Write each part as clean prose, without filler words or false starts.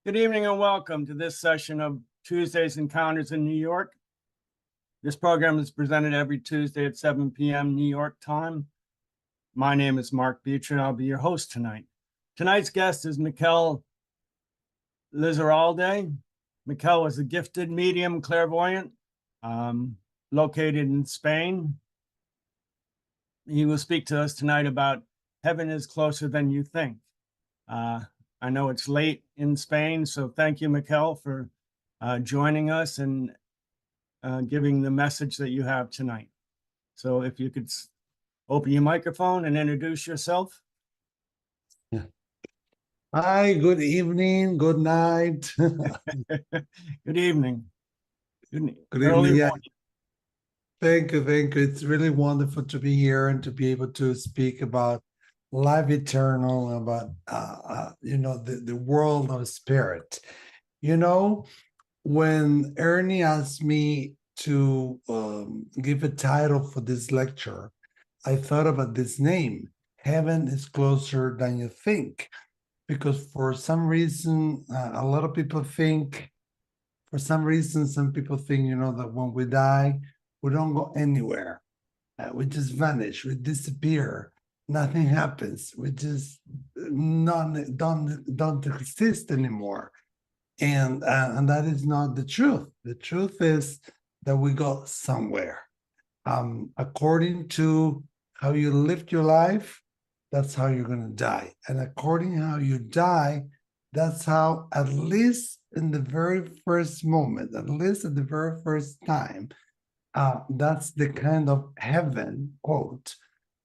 Good evening and welcome to this session of Tuesday's Encounters in New York. This program is presented every Tuesday at 7 p.m. New York time. My name is Mark Beecher and I'll be your host tonight. Tonight's guest is Mikel Lizarralde. Mikel is a gifted medium clairvoyant located in Spain. He will speak to us tonight about heaven is closer than you think. I know it's late in Spain, so thank you, Mikel, for joining us and giving the message that you have tonight. So if you could open your microphone and introduce yourself. Hi, good evening, good night. Good evening. Good Early evening. Yeah. morning. Thank you. It's really wonderful to be here and to be able to speak about life eternal, about the world of spirit. When Ernie asked me to give a title for this lecture, I thought about this name, Heaven is Closer Than You Think, because for some reason, a lot of people think, some people think, that when we die, we don't go anywhere. We just vanish, we disappear, nothing happens. We just don't exist anymore. And that is not the truth. The truth is that we go somewhere. According to how you lived your life, that's how you're going to die. And according to how you die, that's how, at least in the very first moment, at least at the very first time, that's the kind of heaven, quote,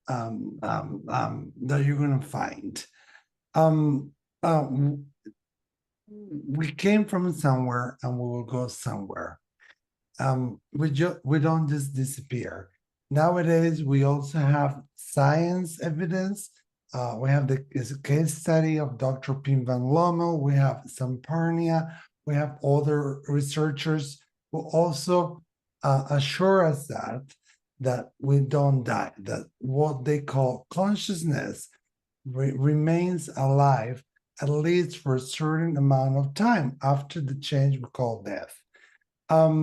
that you're going to find. We came from somewhere and we will go somewhere. We don't just disappear. Nowadays, we also have science evidence. We have the case study of Dr. Pim van Lommel. We have Sampernia. We have other researchers who also assure us that we don't die, that what they call consciousness remains alive, at least for a certain amount of time after the change we call death. But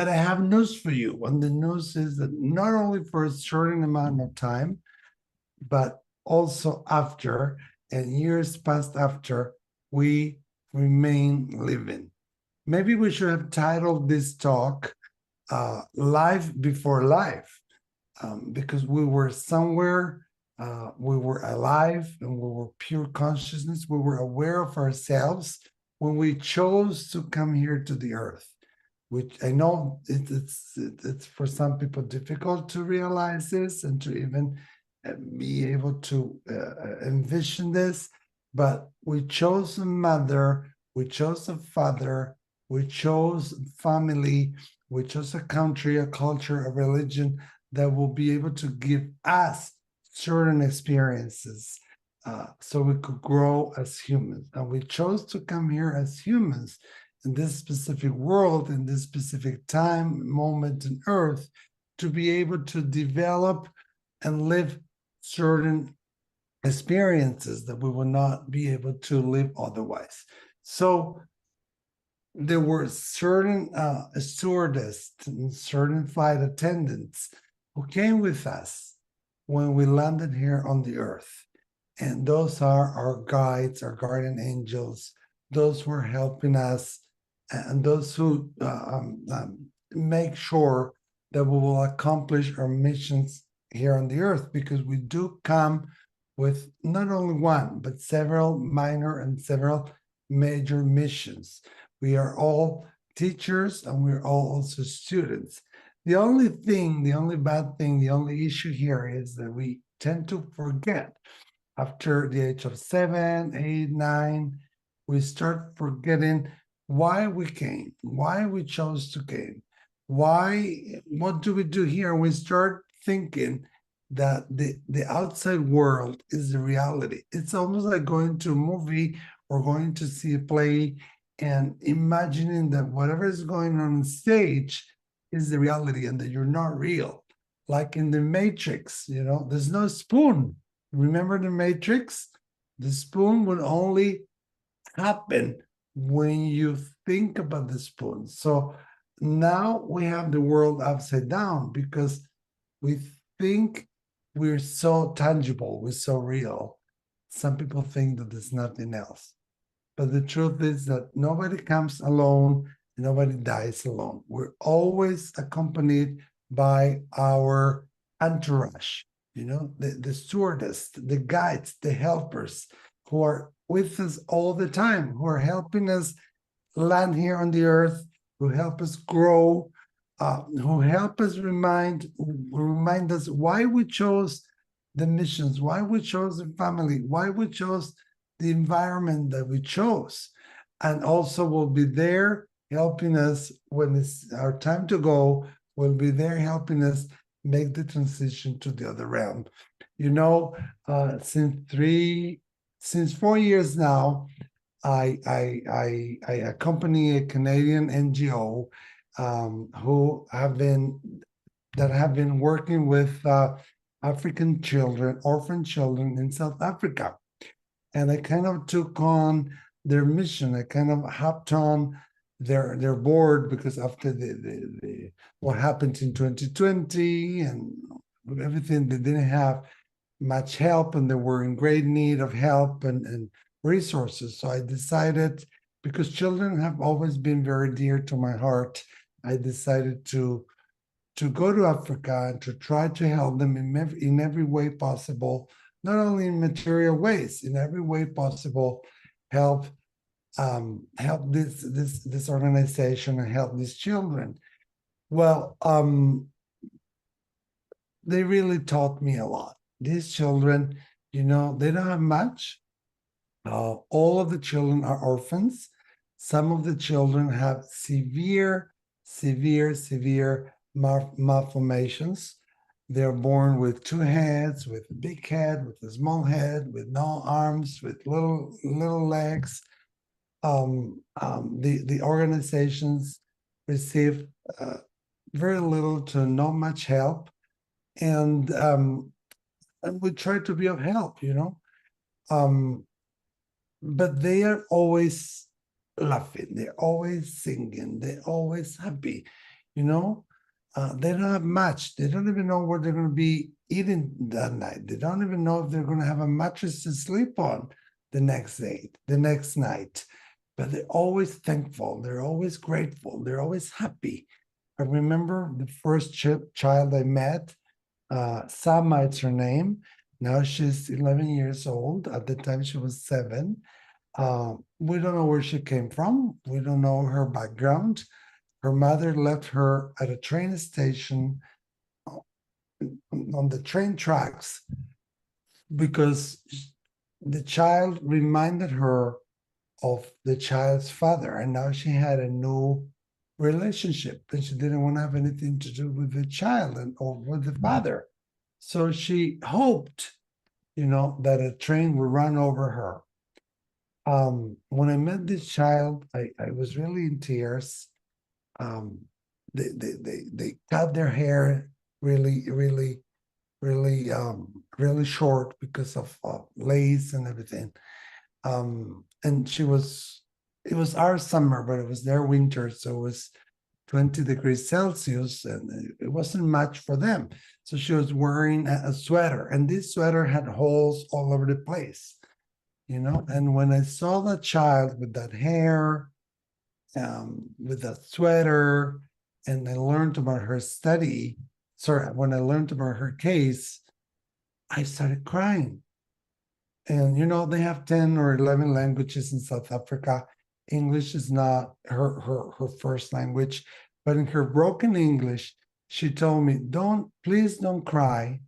I have news for you. And the news is that not only for a certain amount of time, but also after, and years past after, we remain living. Maybe we should have titled this talk Life Before Life, because we were somewhere, we were alive, and we were pure consciousness. We were aware of ourselves when we chose to come here to the earth, which I know it's for some people difficult to realize this and to even be able to envision this, but we chose a mother, we chose a father, we chose family, we chose a country, a culture, a religion that will be able to give us certain experiences so we could grow as humans. And we chose to come here as humans in this specific world, in this specific time, moment on earth, to be able to develop and live certain experiences that we will not be able to live otherwise. So there were certain stewardess and certain flight attendants who came with us when we landed here on the earth. And those are our guides, our guardian angels, those who are helping us, and those who make sure that we will accomplish our missions here on the earth, because we do come with not only one, but several minor and several major missions. We are all teachers and we're all also students. The only bad thing, the only issue here is that we tend to forget. After the age of 7, 8, 9, we start forgetting why we came, why we chose to come, what do we do here? We start thinking that the outside world is the reality. It's almost like going to a movie or going to see a play and imagining that whatever is going on stage is the reality and that you're not real. Like in the Matrix, there's no spoon. Remember the Matrix? The spoon would only happen when you think about the spoon. So now we have the world upside down because we think we're so tangible, we're so real. Some people think that there's nothing else. But the truth is that nobody comes alone, nobody dies alone. We're always accompanied by our entourage, the stewardess, the guides, the helpers who are with us all the time, who are helping us land here on the earth, who help us grow, who help us remind us why we chose the missions, why we chose the family, why we chose the environment that we chose, and also will be there helping us when it's our time to go, will be there helping us make the transition to the other realm. Since 4 years now, I accompany a Canadian NGO who have been working with African children, orphan children in South Africa. And I kind of took on their mission. I kind of hopped on their board because after the what happened in 2020 and everything, they didn't have much help and they were in great need of help and resources. So I decided, because children have always been very dear to my heart, I decided to go to Africa and to try to help them in every way possible, not only in material ways, in every way possible, help this organization and help these children. Well, they really taught me a lot. These children, they don't have much. All of the children are orphans. Some of the children have severe malformations. They're born with two heads, with a big head, with a small head, with no arms, with little legs. The organizations receive very little to not much help, and we try to be of help, but they are always laughing, they're always singing, they're always happy, they don't have much. They don't even know what they're going to be eating that night. They don't even know if they're going to have a mattress to sleep on the next night. But they're always thankful. They're always grateful. They're always happy. I remember the first child I met, Sama, it's her name. Now she's 11 years old. At the time, she was 7. We don't know where she came from. We don't know her background. Her mother left her at a train station on the train tracks because the child reminded her of the child's father, and now she had a new relationship, and she didn't want to have anything to do with the child or with the father. So she hoped, that a train would run over her. When I met this child, I was really in tears. They cut their hair really short because of lace and everything. And it was our summer, but it was their winter, so it was 20 degrees Celsius, and it wasn't much for them. So she was wearing a sweater, and this sweater had holes all over the place, And when I saw that child with that hair, with that sweater, and I learned about her when I learned about her case, I started crying. And they have 10 or 11 languages in South Africa. English is not her first language, but in her broken English, she told me, please don't cry.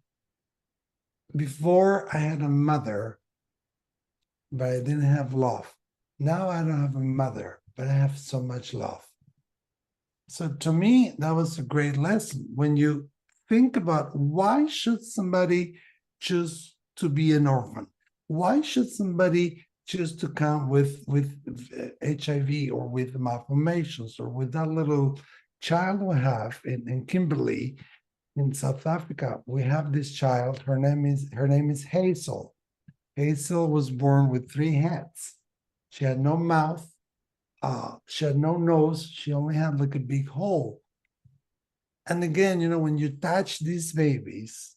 Before I had a mother, but I didn't have love. Now I don't have a mother, but I have so much love. So to me, that was a great lesson. When you think about why should somebody choose to be an orphan? Why should somebody choose to come with HIV or with malformations or with that little child we have in Kimberley in South Africa? We have this child. Her name is Hazel. Hazel was born with 3 heads. She had no mouth. She had no nose. She only had like a big hole. And again, when you touch these babies,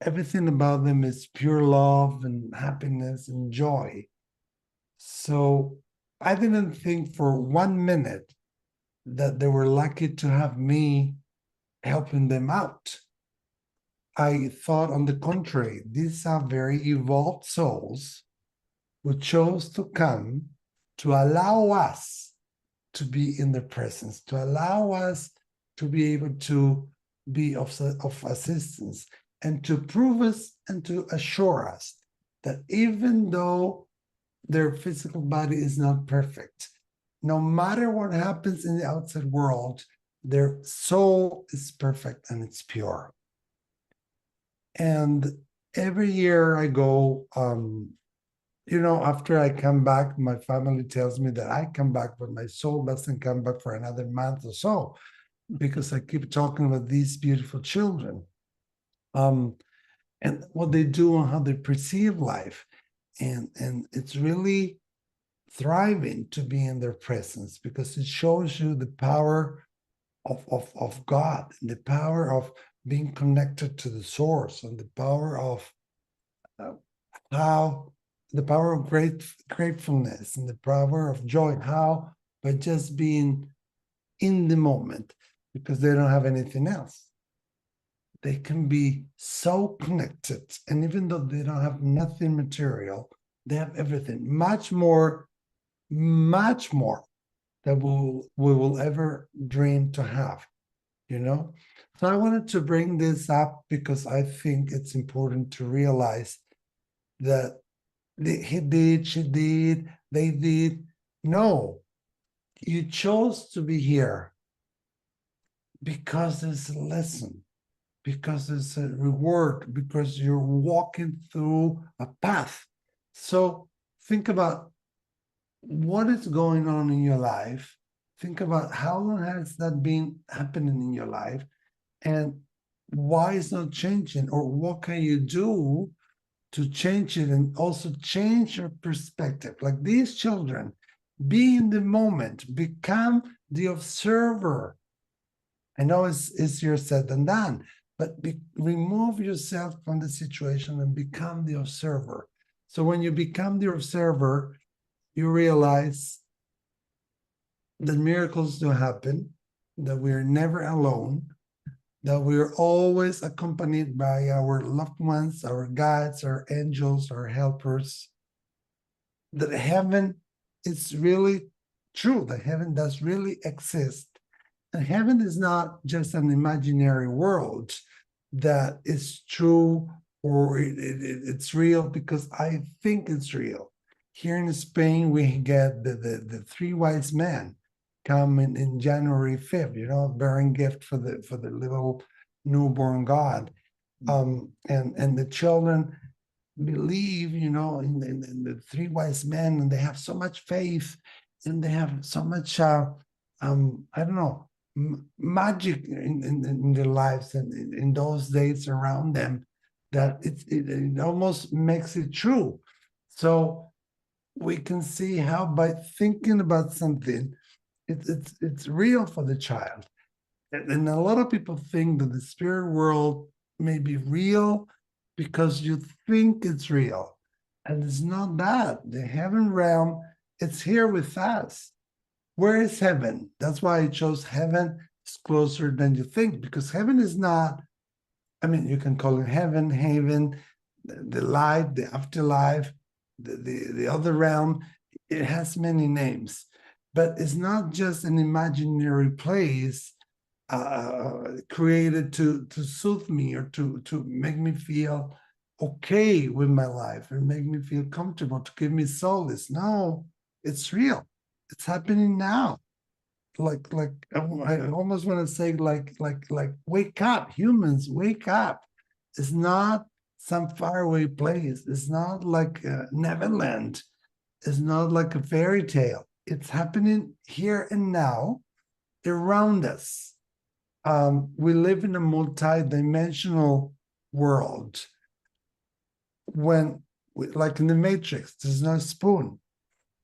everything about them is pure love and happiness and joy. So I didn't think for 1 minute that they were lucky to have me helping them out. I thought, on the contrary, these are very evolved souls who chose to come to allow us to be in their presence, to allow us to be able to be of assistance, and to prove us and to assure us that even though their physical body is not perfect, no matter what happens in the outside world, their soul is perfect and it's pure. And every year I go, after I come back, my family tells me that I come back, but my soul doesn't come back for another month or so, because I keep talking about these beautiful children, and what they do and how they perceive life. And it's really thriving to be in their presence, because it shows you the power of God, and the power of being connected to the source, and the power of how the power of gratefulness and the power of joy, how by just being in the moment, because they don't have anything else, they can be so connected. And even though they don't have nothing material, they have everything, much more that we will ever dream to have, So I wanted to bring this up because I think it's important to realize that he did, she did, they did. No, you chose to be here because there's a lesson, because there's a reward, because you're walking through a path. So think about what is going on in your life. Think about how long has that been happening in your life, and why it's not changing, or what can you do to change it, and also change your perspective. Like these children, be in the moment, become the observer. I know it's easier said than done, but remove yourself from the situation and become the observer. So when you become the observer, you realize that miracles do happen, that we're never alone, that we're always accompanied by our loved ones, our guides, our angels, our helpers, that heaven is really true, that heaven does really exist. And heaven is not just an imaginary world that is true, or it's real, because I think it's real. Here in Spain, we get the three wise men come in January 5th, bearing gift for the little newborn God. And the children believe, in the three wise men, and they have so much faith, and they have so much, I don't know, magic in their lives and in those days around them, that it almost makes it true. So we can see how by thinking about something, it's real for the child. And a lot of people think that the spirit world may be real because you think it's real. And it's not that. The heaven realm, it's here with us. Where is heaven? That's why I chose heaven is closer than you think, because heaven is not, you can call it heaven, haven, the light, the afterlife, the other realm. It has many names, but it's not just an imaginary place created to soothe me, or to make me feel okay with my life, and make me feel comfortable, to give me solace. No, it's real. It's happening now. Like I almost want to say, like wake up, humans, wake up. It's not some faraway place. It's not like Neverland. It's not like a fairy tale. It's happening here and now around us. We live in a multi-dimensional world. When like in the Matrix, there's no spoon.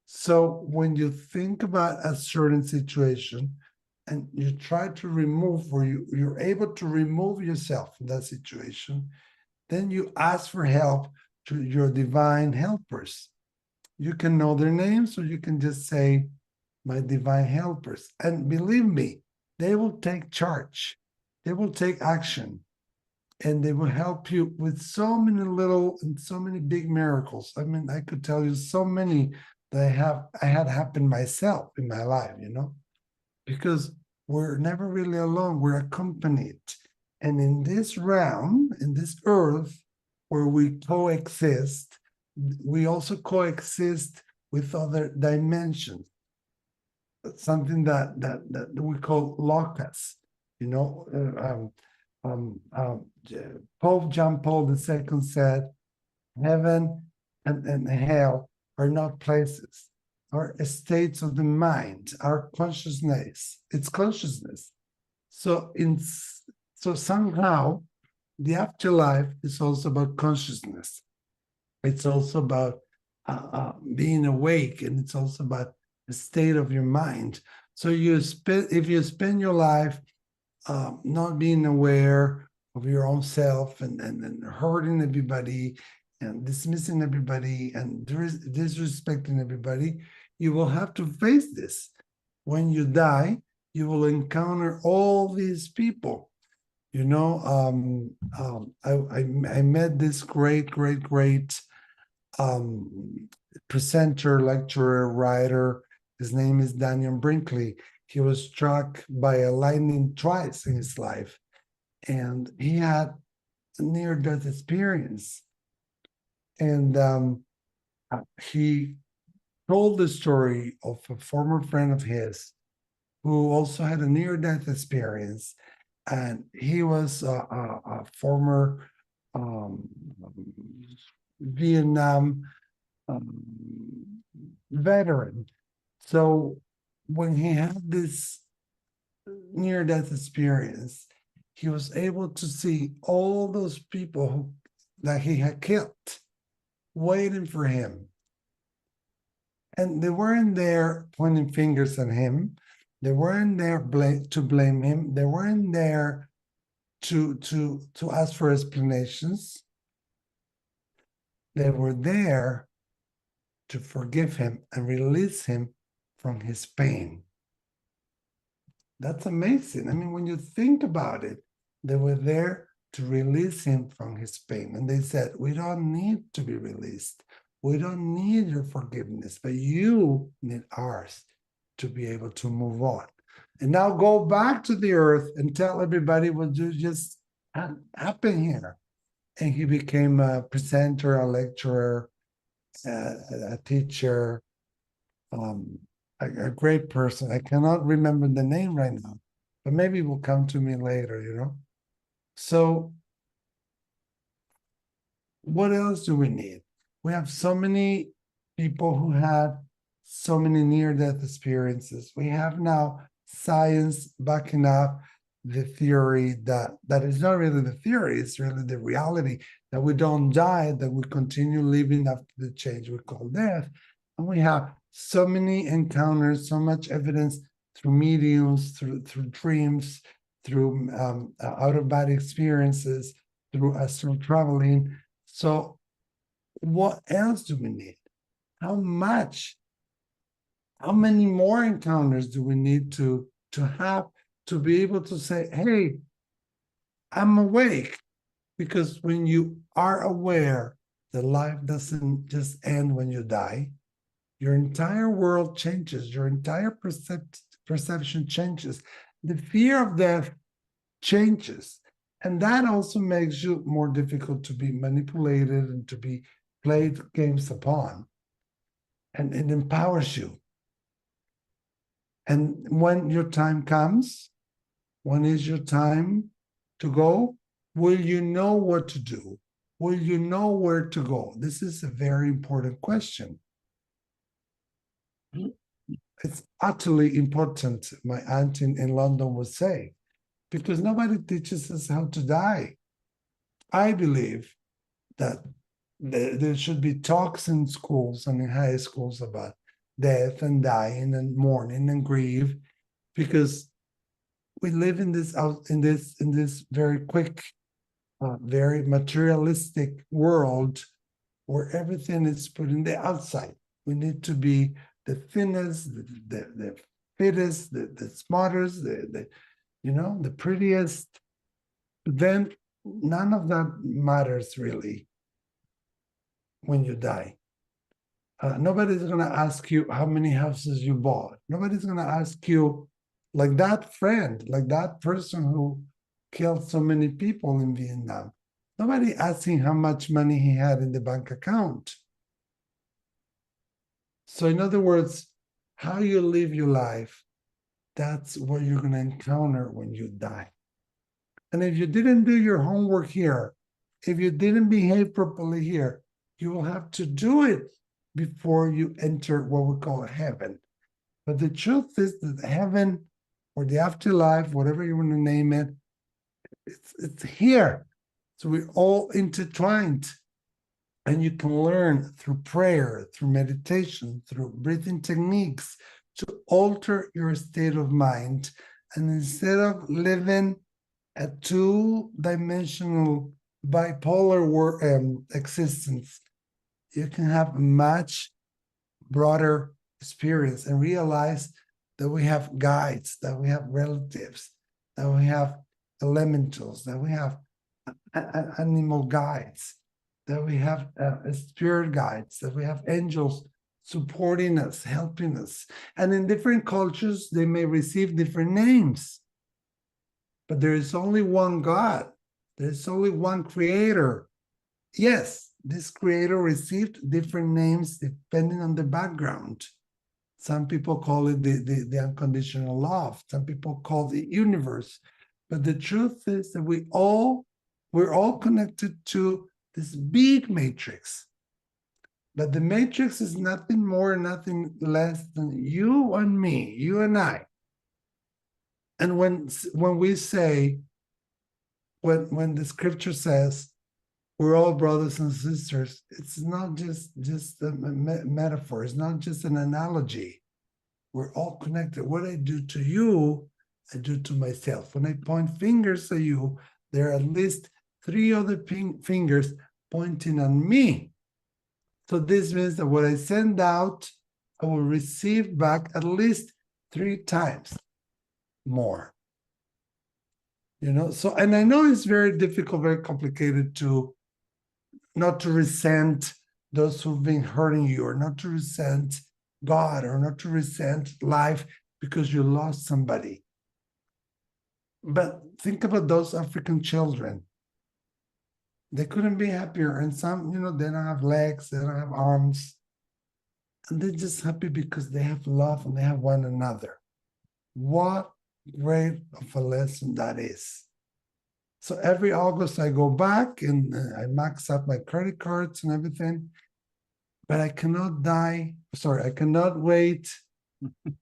So when you think about a certain situation and you try to remove, or you're able to remove yourself from that situation, then you ask for help to your divine helpers. You can know their names, or you can just say, my divine helpers. And believe me, they will take charge. They will take action. And they will help you with so many little and so many big miracles. I mean, I could tell you so many that I had happen myself in my life, because we're never really alone. We're accompanied. And in this realm, in this earth where we coexist, we also coexist with other dimensions. Something that we call locus, Pope John Paul II said, heaven and hell are not places, are states of the mind, our consciousness, it's consciousness. So somehow the afterlife is also about consciousness. It's also about being awake, and it's also about the state of your mind. So if you spend your life not being aware of your own self, and hurting everybody and dismissing everybody and disrespecting everybody, you will have to face this. When you die, you will encounter all these people. I met this great presenter, lecturer, writer. His name is Daniel Brinkley. He was struck by a lightning twice in his life, and he had a near-death experience. And he told the story of a former friend of his who also had a near-death experience, and he was a former Vietnam veteran. So when he had this near-death experience, he was able to see all those people that he had killed waiting for him. And they weren't there pointing fingers at him. They weren't there to blame him. They weren't there to ask for explanations. They were there to forgive him and release him from his pain. That's amazing. I mean, when you think about it, they were there to release him from his pain. And they said, we don't need to be released. We don't need your forgiveness, but you need ours to be able to move on. And now go back to the earth and tell everybody what just happened here. And he became a presenter, a lecturer, a teacher, a great person. I cannot remember the name right now, but maybe it will come to me later, So what else do we need? We have so many people who had so many near-death experiences. We have now science backing up the theory that is not really the theory, it's really the reality, that we don't die, that we continue living after the change we call death. And we have so many encounters, so much evidence through mediums, through dreams, through out-of-body experiences, through astral traveling. So what else do we need? How many more encounters do we need to have to be able to say, hey, I'm awake? Because when you are aware that life doesn't just end when you die, your entire world changes, your entire perception changes. The fear of death changes. And that also makes you more difficult to be manipulated and to be played games upon. And it empowers you. And when your time comes, when is your time to go? Will you know what to do? Will you know where to go? This is a very important question. It's utterly important, my aunt in London would say, because nobody teaches us how to die. I believe that there should be talks in schools and in high schools about death and dying and mourning and grief, because we live in this very quick, very materialistic world where everything is put in the outside. We need to be the thinnest, the fittest, the smartest, the prettiest. But then none of that matters really when you die. Nobody's going to ask you how many houses you bought. Nobody's going to ask you, like that friend, like that person who killed so many people in Vietnam. Nobody asking how much money he had in the bank account. So in other words, how you live your life, that's what you're going to encounter when you die. And if you didn't do your homework here, if you didn't behave properly here, you will have to do it before you enter what we call heaven. But the truth is that heaven or the afterlife, whatever you want to name it, it's here. So we're all intertwined. And you can learn through prayer, through meditation, through breathing techniques to alter your state of mind. And instead of living a two-dimensional bipolar existence, you can have a much broader experience and realize that we have guides, that we have relatives, that we have elementals, that we have animal guides, that we have spirit guides, that we have angels supporting us, helping us. And in different cultures, they may receive different names. But there is only one God. There is only one creator. Yes, this creator received different names depending on the background. Some people call it the unconditional love. Some people call it the universe. But the truth is that we're all connected to this big matrix. But the matrix is nothing more, nothing less than you and me, you and I. And when we say, when the scripture says, we're all brothers and sisters, it's not just a metaphor. It's not just an analogy. We're all connected. What I do to you, I do to myself. When I point fingers at you, there are at least 3 other fingers pointing on me. So this means that what I send out, I will receive back at least 3 times more. So, and I know it's very difficult, very complicated to not to resent those who've been hurting you, or not to resent God, or not to resent life because you lost somebody. But think about those African children. They couldn't be happier. And some, they don't have legs, they don't have arms. And they're just happy because they have love and they have one another. What great of a lesson that is. So every August I go back and I max out my credit cards and everything, but I cannot wait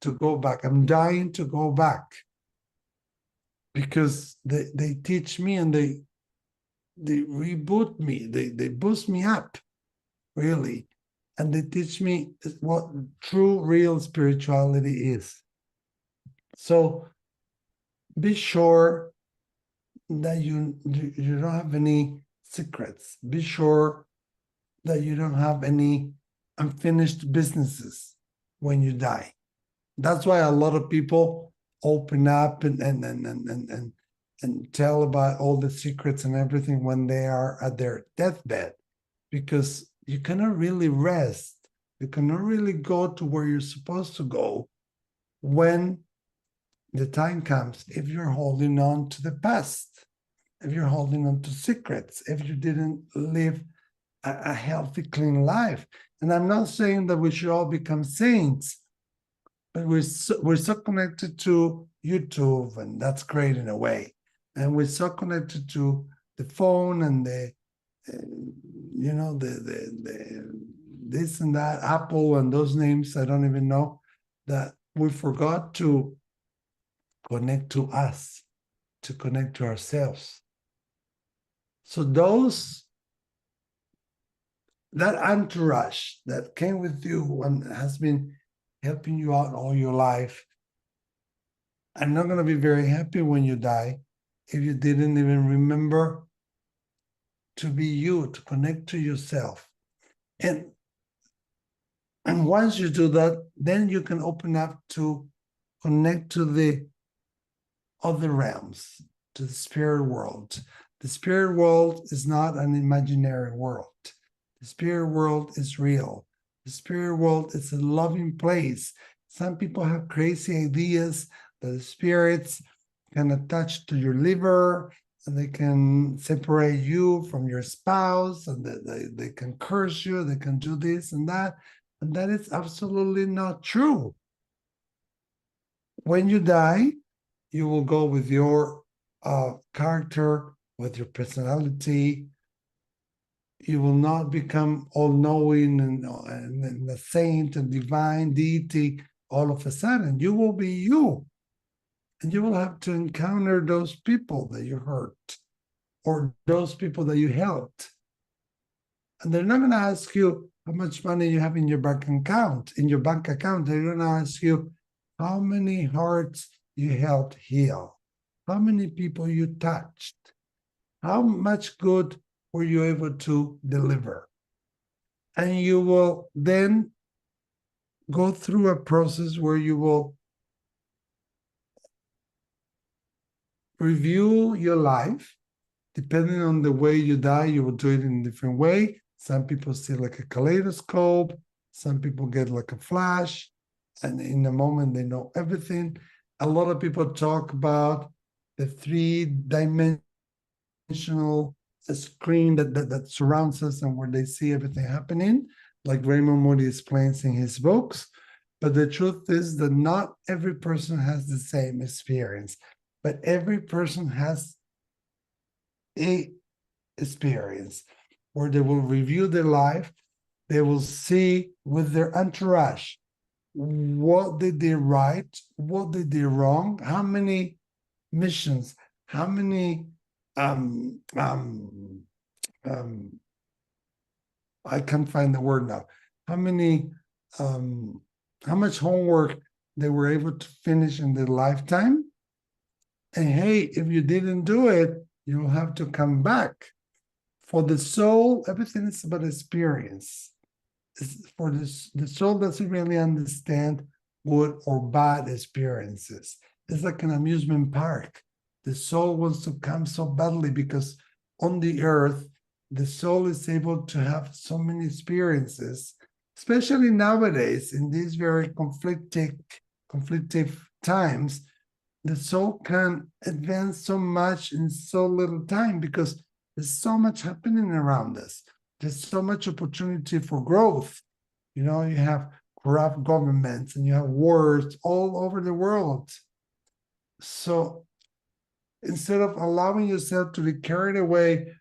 to go back. I'm dying to go back because they teach me and they reboot me, they boost me up, really. And they teach me what true, real spirituality is. So be sure that you don't have any secrets. Be sure that you don't have any unfinished businesses when you die. That's why a lot of people open up and tell about all the secrets and everything when they are at their deathbed, because you cannot really rest. You cannot really go to where you're supposed to go when the time comes, if you're holding on to the past, if you're holding on to secrets, if you didn't live a healthy, clean life. And I'm not saying that we should all become saints, but we're so connected to YouTube, and that's great in a way. And we're so connected to the phone and the this and that, Apple and those names I don't even know, that we forgot to connect to us, to connect to ourselves. So those that entourage that came with you and has been helping you out all your life are not going to be very happy when you die if you didn't even remember to be you, to connect to yourself. And once you do that, then you can open up to connect to the other realms, to the spirit world. The spirit world is not an imaginary world. The spirit world is real. The spirit world is a loving place. Some people have crazy ideas that the spirits can attach to your liver and they can separate you from your spouse and they can curse you, they can do this and that. And that is absolutely not true. When you die, you will go with your character, with your personality. You will not become all-knowing and a saint and divine deity all of a sudden. You will be you. And you will have to encounter those people that you hurt or those people that you helped. And they're not going to ask you how much money you have in your bank account. They're going to ask you how many hearts you helped heal, how many people you touched, how much good were you able to deliver. And you will then go through a process where you will review your life. Depending on the way you die, you will do it in a different way. Some people see like a kaleidoscope. Some people get like a flash. And in a moment, they know everything. A lot of people talk about the three-dimensional screen that surrounds us and where they see everything happening, like Raymond Moody explains in his books. But the truth is that not every person has the same experience, but every person has a experience where they will review their life. They will see with their entourage what they did right, what they did wrong, how many missions, how many I can't find the word now. How much homework they were able to finish in their lifetime. And hey, if you didn't do it, you'll have to come back. For the soul, everything is about experience. For the soul doesn't really understand good or bad experiences. It's like an amusement park. The soul wants to come so badly because on the earth, the soul is able to have so many experiences, especially nowadays in these very conflictive times. The soul can advance so much in so little time because there's so much happening around us. There's so much opportunity for growth. You know, you have corrupt governments and you have wars all over the world. So instead of allowing yourself to be carried away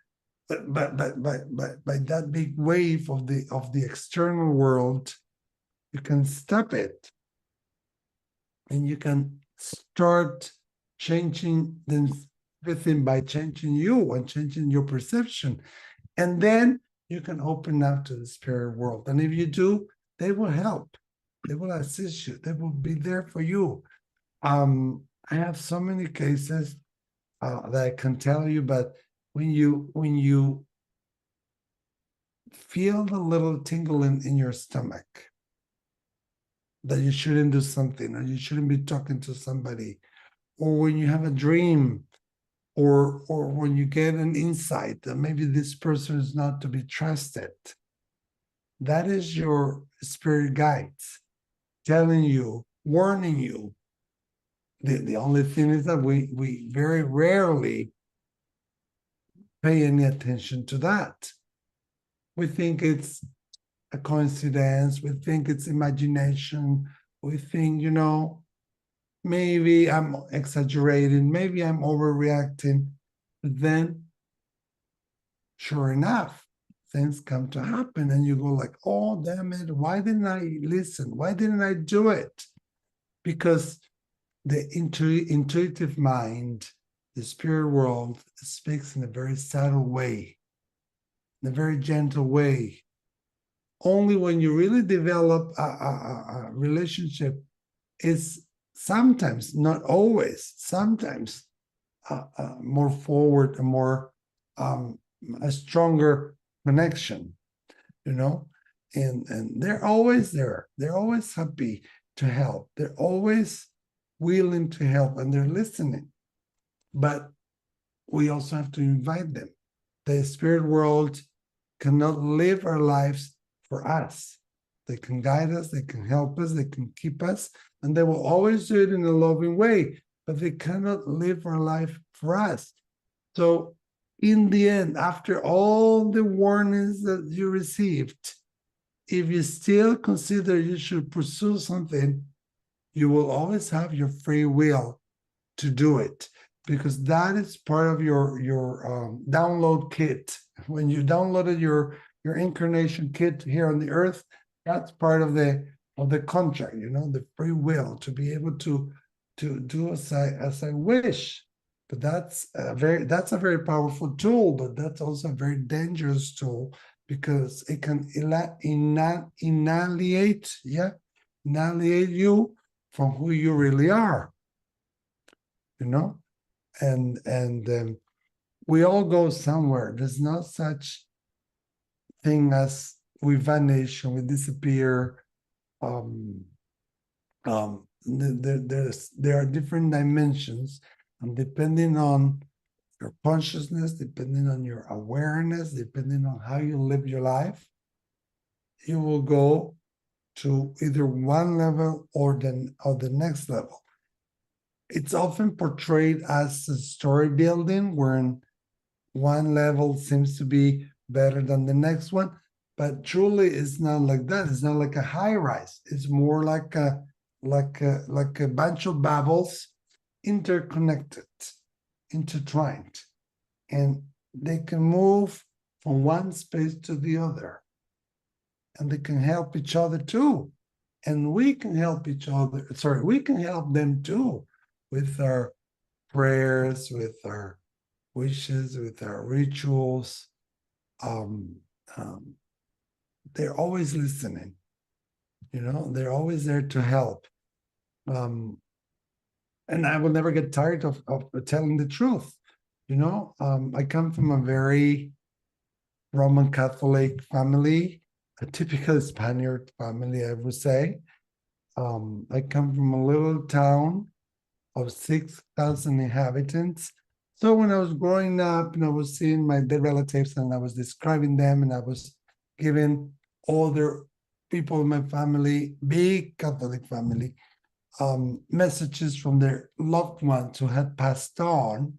by that big wave of the external world, you can stop it and you can start changing everything by changing you and changing your perception. And then you can open up to the spirit world. And if you do, they will help. They will assist you. They will be there for you. I have so many cases that I can tell you, but when you feel the little tingle in your stomach that you shouldn't do something or you shouldn't be talking to somebody, or when you have a dream, or when you get an insight that maybe this person is not to be trusted, that is your spirit guides telling you, warning you. The only thing is that we very rarely pay any attention to that. We think it's a coincidence. We think it's imagination. We think, maybe I'm exaggerating. Maybe I'm overreacting. But then, sure enough, things come to happen and you go like, oh, damn it. Why didn't I listen? Why didn't I do it? Because the intuitive mind, the spirit world, speaks in a very subtle way, in a very gentle way. only when you really develop a relationship is sometimes, not always, sometimes more forward, a more a stronger connection, you know. And they're always there. They're always happy to help. They're always willing to help, and they're listening. But we also have to invite them. The spirit world cannot live our lives for us. They can guide us, they can help us, they can keep us, and they will always do it in a loving way, but they cannot live our life for us. So in the end, after all the warnings that you received, if you still consider you should pursue something, you will always have your free will to do it, because that is part of your download kit. When you downloaded your incarnation kit here on the earth, that's part of the contract, you know, the free will to be able to do as I wish. But that's a very powerful tool, but that's also a very dangerous tool, because it can annihilate you from who you really are, you know. And we all go somewhere. There's no such thing as we vanish and we disappear. There are different dimensions, and depending on your consciousness, depending on your awareness, depending on how you live your life, you will go to either one level or the next level. It's often portrayed as a story building, wherein one level seems to be better than the next one, but truly it's not like that. It's not like a high rise. It's more like a bunch of bubbles, interconnected, intertwined, and they can move from one space to the other, and they can help each other too, and we can help each other. Sorry, we can help them too, with our prayers, with our wishes, with our rituals. They're always listening, you know, they're always there to help. And I will never get tired of telling the truth. You know, I come from a very Roman Catholic family, a typical Spaniard family, I would say. I come from a little town of 6,000 inhabitants. So when I was growing up and I was seeing my dead relatives and I was describing them, and I was giving older people in my family, big Catholic family, messages from their loved ones who had passed on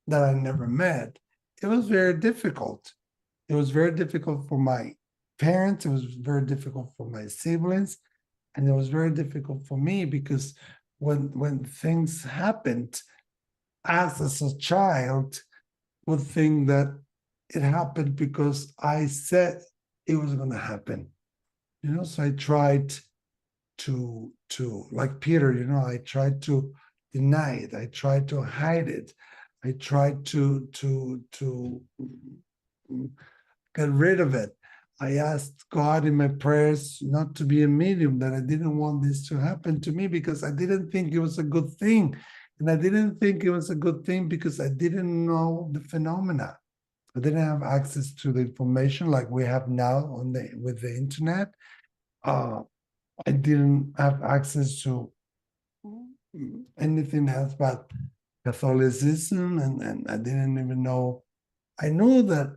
that I never met, it was very difficult. It was very difficult for my parents. It was very difficult for my siblings. And it was very difficult for me, because when things happened, as a child, would think that it happened because I said it was going to happen. You know, so I tried to like Peter, you know, I tried to deny it. I tried to hide it. I tried to get rid of it. I asked God in my prayers not to be a medium, that I didn't want this to happen to me, because I didn't think it was a good thing. And I didn't think it was a good thing because I didn't know the phenomena. I didn't have access to the information like we have now with the internet. I didn't have access to anything else but Catholicism, and I didn't even know. I knew that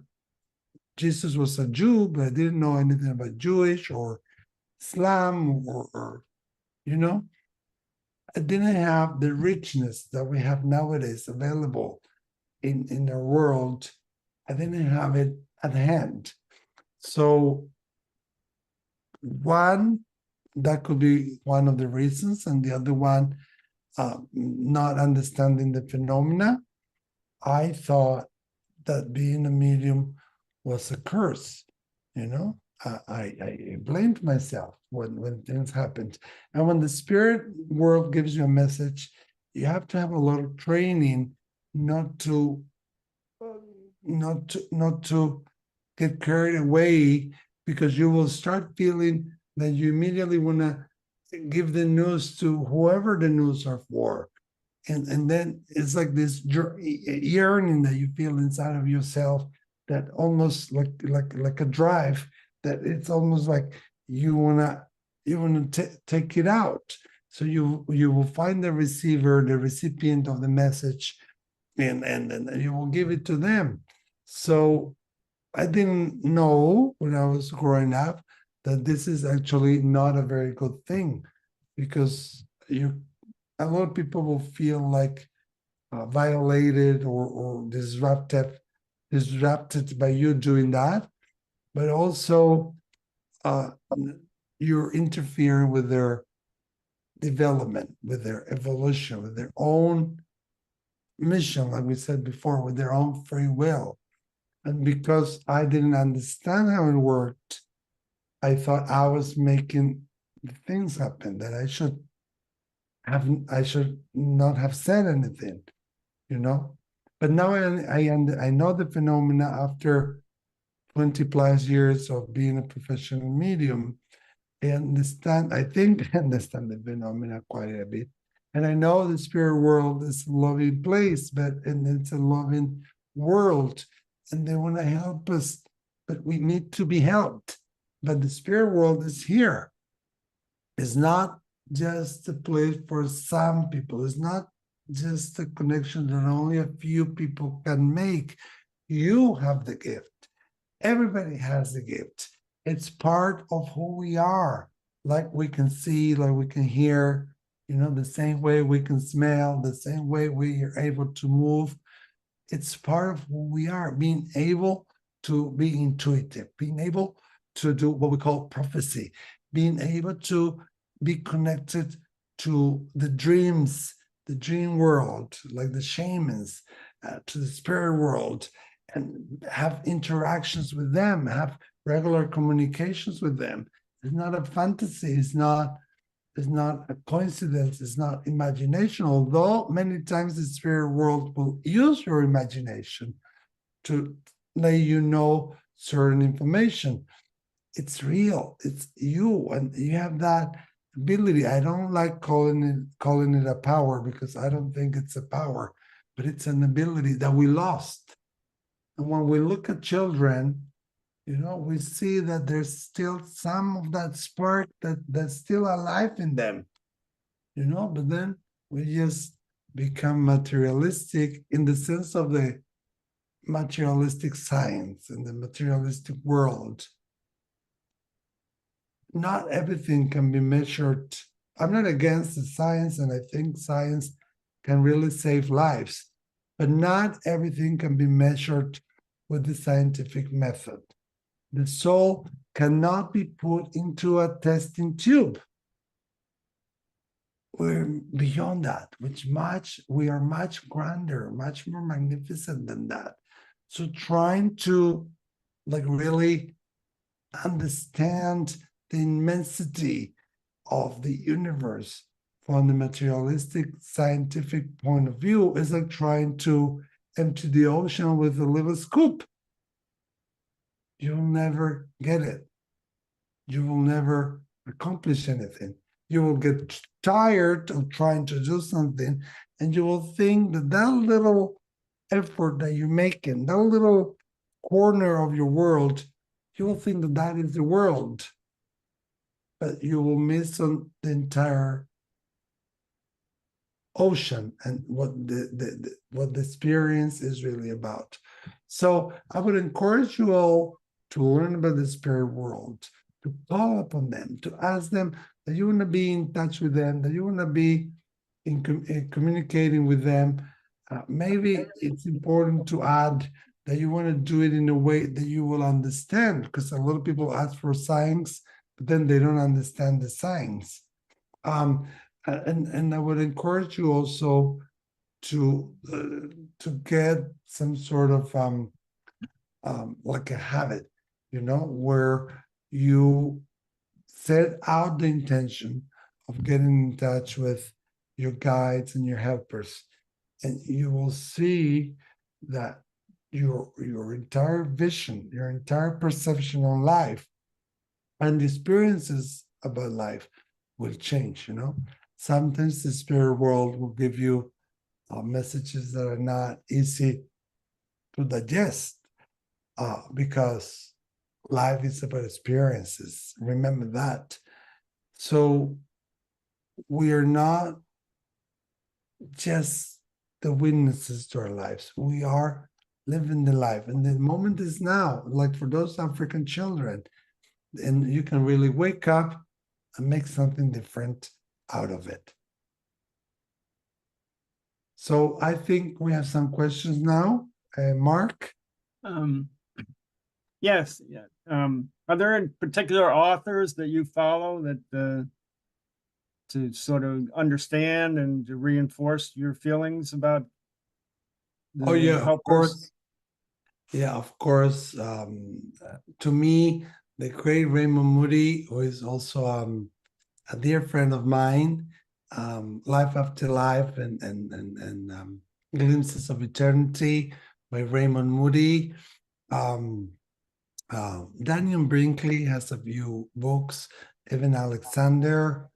Jesus was a Jew, but I didn't know anything about Jewish or Islam or you know, I didn't have the richness that we have nowadays available in our world. I didn't have it at hand. So that could be one of the reasons, and the other one, not understanding the phenomena. I thought that being a medium was a curse, you know. I blamed myself when things happened. And when the spirit world gives you a message, you have to have a lot of training not to get carried away because you will start feeling that you immediately want to give the news to whoever the news are for. And then it's like this yearning that you feel inside of yourself, that almost like a drive, that it's almost like you wanna take it out. So you will find the receiver, the recipient of the message, and you will give it to them. So I didn't know when I was growing up that this is actually not a very good thing, because a lot of people will feel like violated or disrupted by you doing that, but also uh, you're interfering with their development, with their evolution, with their own mission, like we said before, with their own free will. And because I didn't understand how it worked, I thought I was making the things happen, that I should not have said anything, you know. But now I know the phenomena after 20 plus years of being a professional medium. I think I understand the phenomena quite a bit. And I know the spirit world is a loving place, and it's a loving world. And they want to help us, but we need to be helped. But the spirit world is here. It's not just a place for some people. It's not just a connection that only a few people can make. You have the gift. Everybody has the gift. It's part of who we are. Like we can see, like we can hear, the same way we can smell, the same way we are able to move. It's part of who we are, being able to be intuitive, being able to do what we call prophecy, being able to be connected to the dreams, the dream world, like the shamans, to the spirit world, and have interactions with them, have regular communications with them. It's not a fantasy, it's not a coincidence, it's not imagination, although many times the spirit world will use your imagination to let you know certain information. It's real, it's you, and you have that ability. I don't like calling it a power, because I don't think it's a power, but it's an ability that we lost. And when we look at children, we see that there's still some of that spark that's still alive in them, but then we just become materialistic in the sense of the materialistic science and the materialistic world. Not everything can be measured. I'm not against the science, and I think science can really save lives, but not everything can be measured with the scientific method. The soul cannot be put into a testing tube. We're beyond that, we are much grander, much more magnificent than that. So trying to really understand the immensity of the universe from the materialistic scientific point of view is like trying to empty the ocean with a little scoop. You'll never get it. You will never accomplish anything. You will get tired of trying to do something, and you will think that little effort that you're making, that little corner of your world, you will think that is the world, but you will miss on the entire ocean and what the experience is really about. So I would encourage you all to learn about the spirit world, to call upon them, to ask them that you want to be in touch with them, that you want to be in communicating with them. Maybe it's important to add that you want to do it in a way that you will understand, because a lot of people ask for science, but then they don't understand the science. And I would encourage you also to get some sort of like a habit, where you set out the intention of getting in touch with your guides and your helpers, and you will see that your entire vision, your entire perception on life and the experiences about life will change. Sometimes the spirit world will give you messages that are not easy to digest, because life is about experiences. Remember that. So we are not just the witnesses to our lives. We are living the life, and the moment is now. Like for those African children, and you can really wake up and make something different out of it. So I think we have some questions now. Mark? Um, yes, yeah. Are there any particular authors that you follow that to sort of understand and to reinforce your feelings about Oh, the yeah, of helpers? course. Yeah, of course. To me, the great Raymond Moody, who is also a dear friend of mine, Life After Life and Glimpses of Eternity by Raymond Moody. Um, Daniel Brinkley has a few books, Evan Alexander,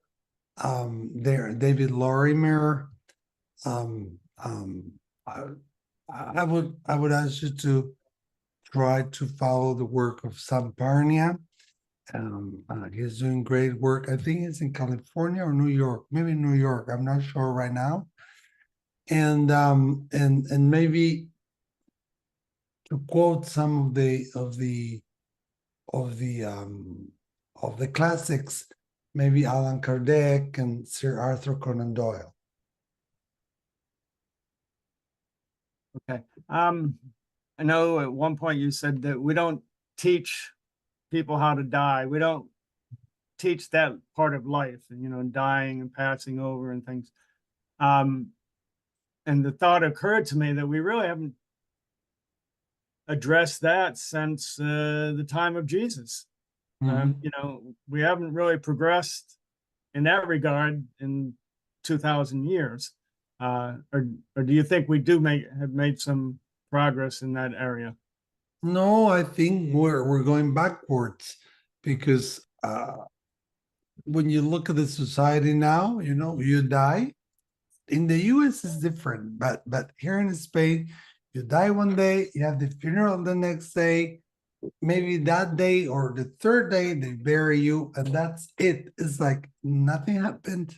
David Lorimer. Um, um, I, I would ask you to try to follow the work of Sam Parnia. He's doing great work. I think he's in California or New York, maybe New York. I'm not sure right now. And maybe to quote some of the classics, maybe Allan Kardec and Sir Arthur Conan Doyle. Okay. I know at one point you said that we don't teach people how to die. We don't teach that part of life, dying and passing over and things. Um, and the thought occurred to me that we really haven't addressed that since the time of Jesus. Mhm. We haven't really progressed in that regard in 2,000 years. Or do you think we have made some progress in that area? No, I think we're going backwards because when you look at the society now, you die. In the US it's different, but here in Spain, you die one day, you have the funeral the next day, maybe that day or the third day they bury you, and that's it. It's like nothing happened,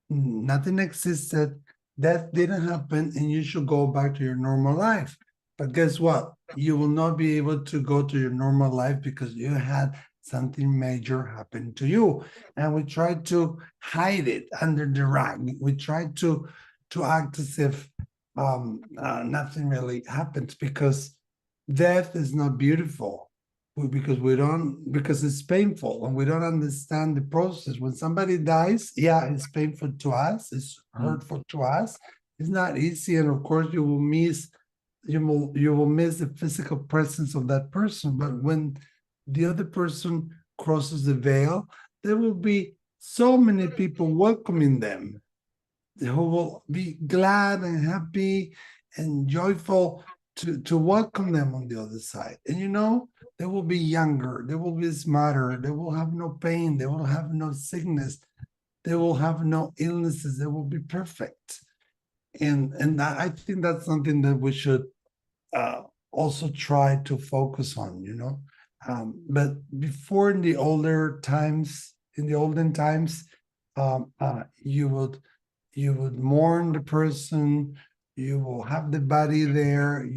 nothing existed, death didn't happen, and you should go back to your normal life. But guess what? You will not be able to go to your normal life because you had something major happen to you. And we try to hide it under the rug. We try to act as if nothing really happens, because death is not beautiful. Because it's painful and we don't understand the process. When somebody dies, yeah, it's painful to us, it's hurtful to us, it's not easy, and of course you will miss the physical presence of that person. But when the other person crosses the veil, there will be so many people welcoming them, who will be glad and happy and joyful to welcome them on the other side. And they will be younger, they will be smarter, they will have no pain, they will have no sickness, they will have no illnesses, they will be perfect. And I think that's something that we should uh, also try to focus on. But before, in the olden times, you would mourn the person, you will have the body there,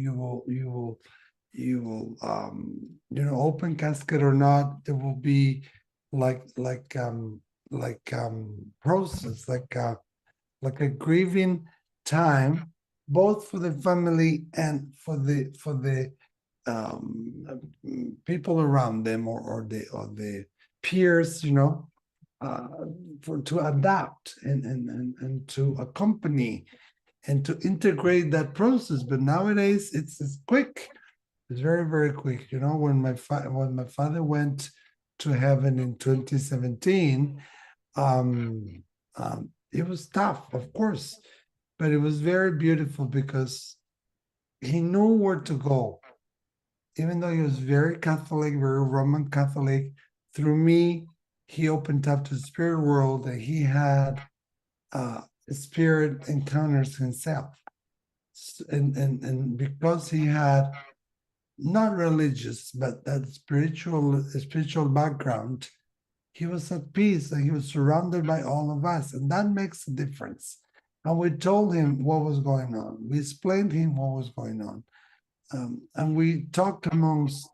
open casket or not, there will be like process, like a grieving time, both for the family and for the people around them, or the peers, for to adapt and to accompany and to integrate that process. But nowadays it's quick. It's very, very quick. When my father went to heaven in 2017, um, it was tough, of course, but it was very beautiful because he knew where to go. Even though he was very Catholic, very Roman Catholic, through me, he opened up to the spirit world, and he had spirit encounters himself. And because he had not religious, but that spiritual background, he was at peace and he was surrounded by all of us, and that makes a difference. And we told him what was going on. We explained to him what was going on, and we talked amongst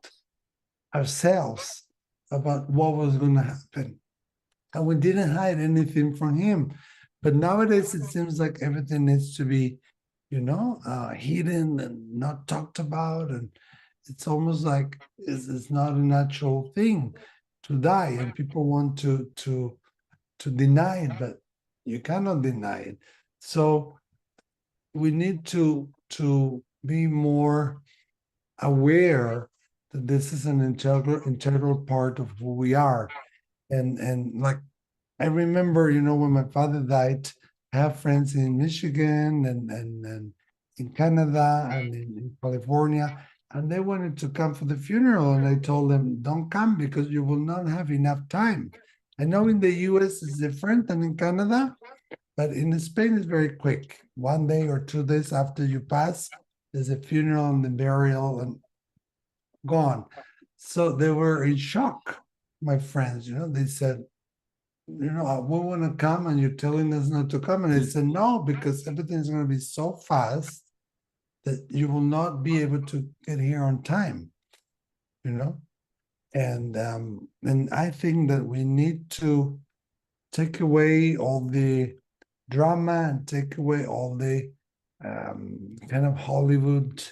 ourselves about what was going to happen, and we didn't hide anything from him. But nowadays, it seems like everything needs to be, hidden and not talked about, and it's almost like it's not a natural thing to die, and people want to deny it, but you cannot deny it. So we need to be more aware that this is an integral part of who we are. And like, I remember, when my father died, I have friends in Michigan and in Canada and in California, and they wanted to come for the funeral, and I told them, don't come because you will not have enough time. I know in the US it's different than in Canada, but in Spain it's very quick. 1 day or 2 days after you pass, there's a funeral and the burial and gone. So they were in shock, my friends. They said, we want to come and you're telling us not to come. And I said, no, because everything's going to be so fast that you will not be able to get here on time, And I think that we need to take away all the drama and take away all the kind of Hollywood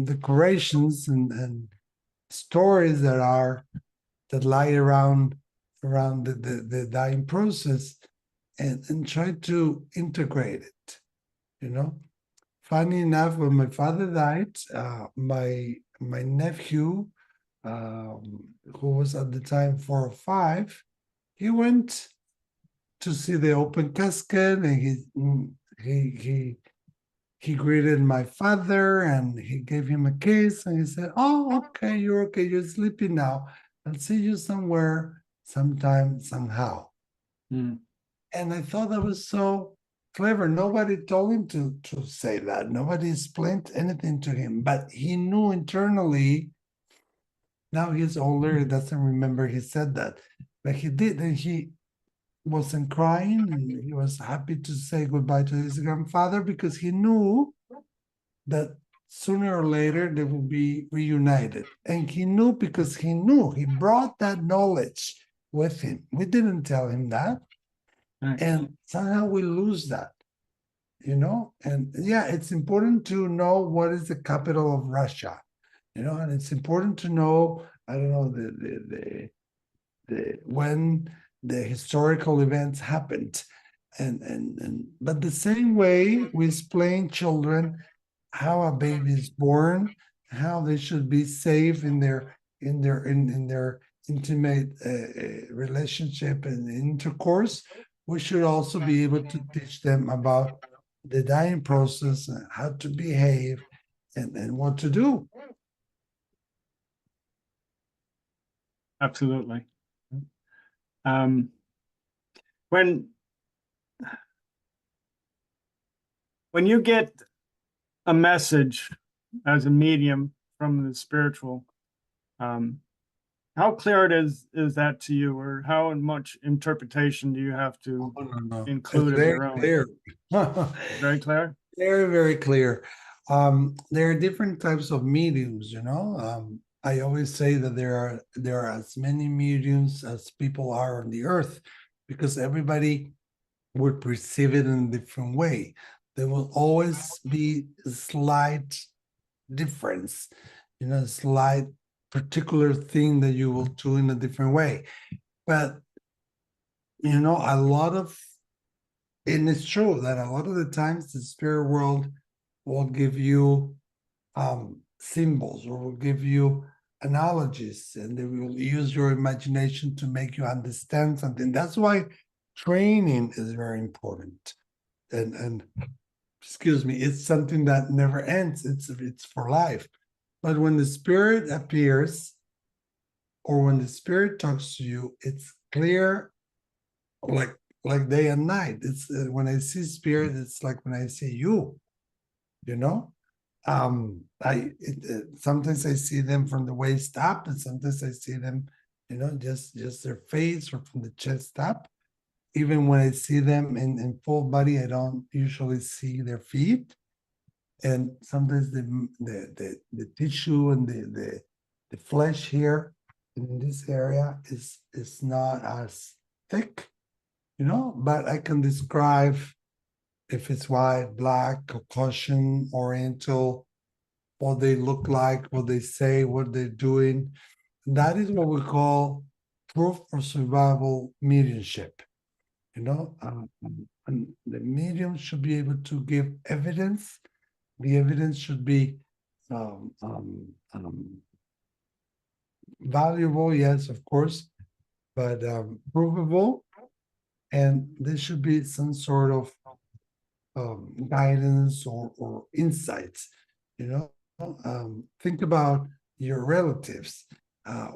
decorations and stories that lie around the dying process, and try to integrate it. Funny enough, when my father died, my nephew, who was at the time 4 or 5, he went to see the open casket, and he greeted my father and he gave him a kiss, and he said, oh, okay, you're sleeping now. I'll see you somewhere, sometime, somehow. Mm. And I thought that was so clever. Nobody told him to say that. Nobody explained anything to him, but he knew internally. Now he's older, he doesn't remember he said that, but he did, and he wasn't crying, and he was happy to say goodbye to his grandfather because he knew that sooner or later they will be reunited. And he knew because he brought that knowledge with him. We didn't tell him that. Right. And somehow we lose that, And yeah, it's important to know what is the capital of Russia, and it's important to know, I don't know, the when the historical events happened. And but the same way we explain children how a baby is born, how they should be safe in their intimate relationship and intercourse, we should also be able to teach them about the dying process and how to behave and what to do. Absolutely. Um, when you get a message as a medium from the spiritual, how clear is that to you, or how much interpretation do you have to No. include It's of very your own? clear. Very clear? Very, very clear. There are different types of mediums. I always say that there are as many mediums as people are on the earth, because everybody would perceive it in a different way. There will always be a slight difference, a slight particular thing that you will do in a different way. But a lot of, and it's true that a lot of the times the spirit world will give you symbols, or will give you analogies, and they will use your imagination to make you understand something. That's why training is very important. And excuse me, it's something that never ends. It's for life. But when the spirit appears, or when the spirit talks to you, it's clear, like day and night. It's when I see spirit, it's like when I see you. You know, sometimes I see them from the waist up, and sometimes I see them, just their face or from the chest up. Even when I see them in full body, I don't usually see their feet. And sometimes the tissue and the flesh here in this area is not as thick, but I can describe if it's white, black, Caucasian, Oriental, what they look like, what they say, what they're doing. That is what we call proof of survival mediumship. And the medium should be able to give evidence. The evidence should be valuable, yes, of course, but provable, and there should be some sort of guidance or insights. Think about your relatives. Uh,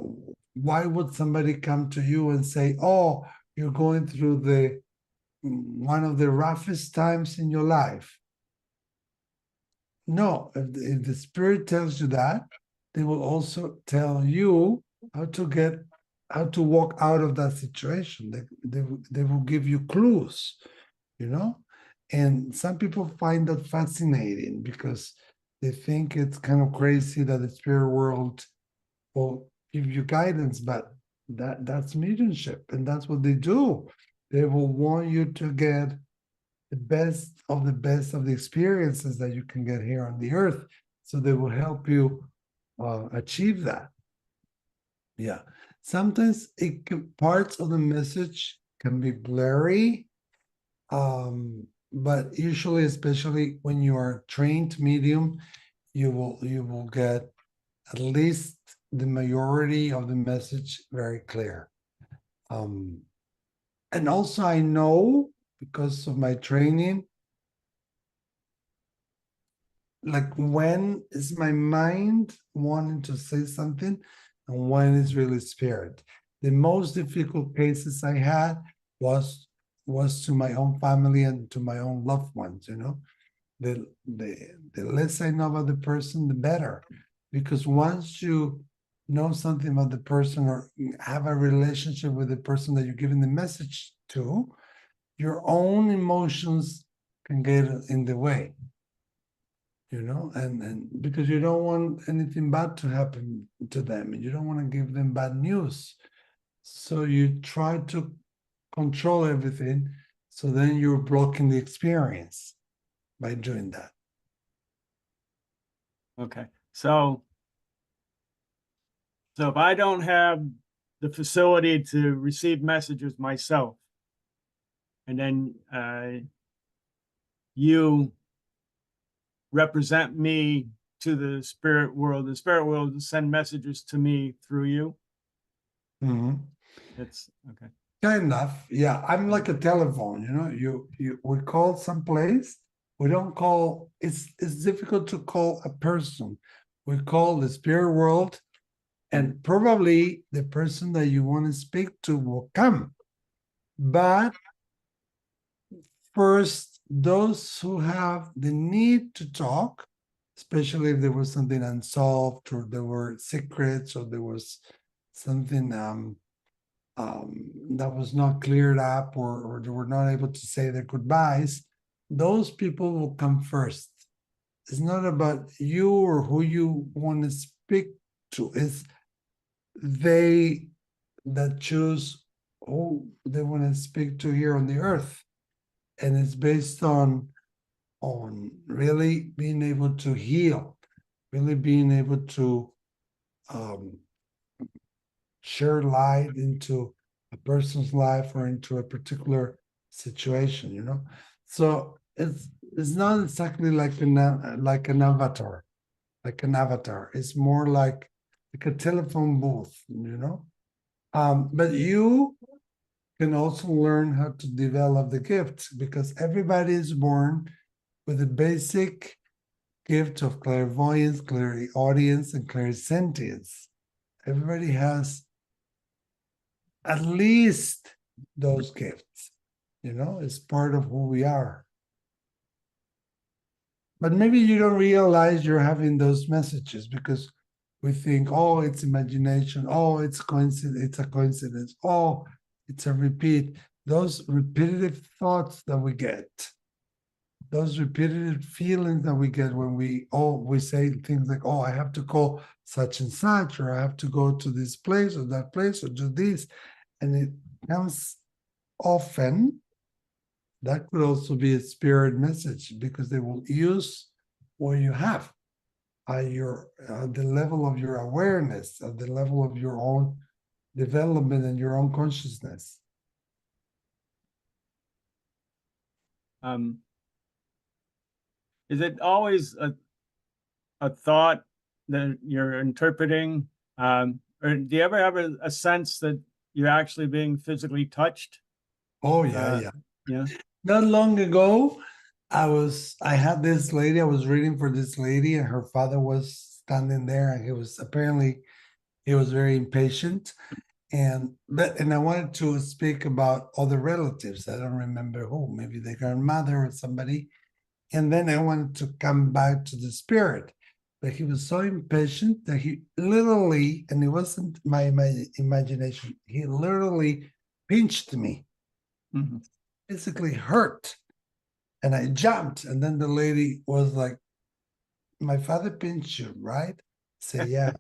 why would somebody come to you and say, "Oh, you're going through one of the roughest times in your life"? No, if the spirit tells you that, they will also tell you how to walk out of that situation. They will give you clues, you know? And some people find that fascinating because they think it's kind of crazy that the spirit world will give you guidance, but that's mediumship, and that's what they do. They will want you to get the best of the experiences that you can get here on the earth. So they will help you achieve that. Yeah. Sometimes parts of the message can be blurry, but usually, especially when you are a trained medium, you will get at least the majority of the message very clear. And also, I know because of my training, like when is my mind wanting to say something and when is really spirit. The most difficult cases I had was to my own family and to my own loved ones. The less I know about the person, the better, because once you know something about the person or have a relationship with the person that you're giving the message to, your own emotions can get in the way, and because you don't want anything bad to happen to them, and you don't want to give them bad news. So you try to control everything. So then you're blocking the experience by doing that. Okay. So if I don't have the facility to receive messages myself, and then you represent me to the spirit world will send messages to me through you. Mm-hmm. That's okay. Kind of, yeah. I'm like a telephone, we call someplace. We don't call. It's difficult to call a person. We call the spirit world, and probably the person that you want to speak to will come. But first, those who have the need to talk, especially if there was something unsolved or there were secrets or there was something that was not cleared up or they were not able to say their goodbyes, those people will come first. It's not about you or who you want to speak to. It's they that choose who they want to speak to here on the earth. And it's based on really being able to heal, really being able to um, share light into a person's life or into a particular situation. So it's not exactly like an avatar, It's more like a telephone booth. But you can also learn how to develop the gift, because everybody is born with a basic gift of clairvoyance, clairaudience, and clairsentience. Everybody has at least those gifts, it's part of who we are. But maybe you don't realize you're having those messages because we think, oh, it's imagination, oh, it's coincidence, it's a coincidence, oh, it's a repeat. Those repetitive thoughts that we get, those repetitive feelings that we get when we say things like, oh, I have to call such and such, or I have to go to this place or that place or do this. And it comes often. That could also be a spirit message because they will use what you have at the level of your awareness, at the level of your own development and your own consciousness. Is it always a thought that you're interpreting? Or do you ever have a sense that you're actually being physically touched? Oh, yeah. Yeah. Not long ago, I had this lady, I was reading for this lady, and her father was standing there, and he was very impatient. And I wanted to speak about other relatives. I don't remember who, maybe the grandmother or somebody. And then I wanted to come back to the spirit. But he was so impatient that he literally, and it wasn't my imagination, he literally pinched me, physically hurt. And I jumped. And then the lady was like, my father pinched you, right? Say, yeah.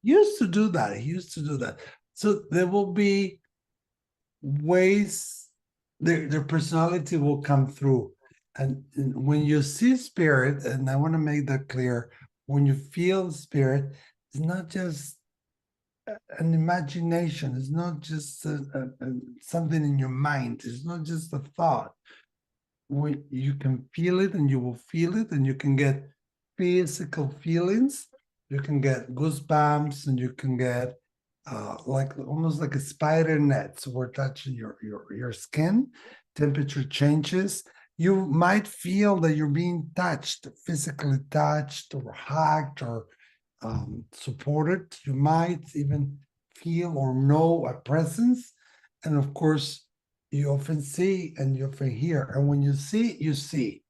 He used to do that. He used to do that. So there will be ways their personality will come through. And when you see spirit, and I want to make that clear, when you feel spirit, it's not just an imagination. It's not just something in your mind. It's not just a thought. When you can feel it, and you will feel it, and you can get physical feelings. You can get goosebumps, and you can get like almost like a spider net. So we're touching your skin, temperature changes. You might feel that you're being touched, physically touched, or hugged, or supported. You might even feel or know a presence. And of course, you often see and you often hear. And when you see, you see.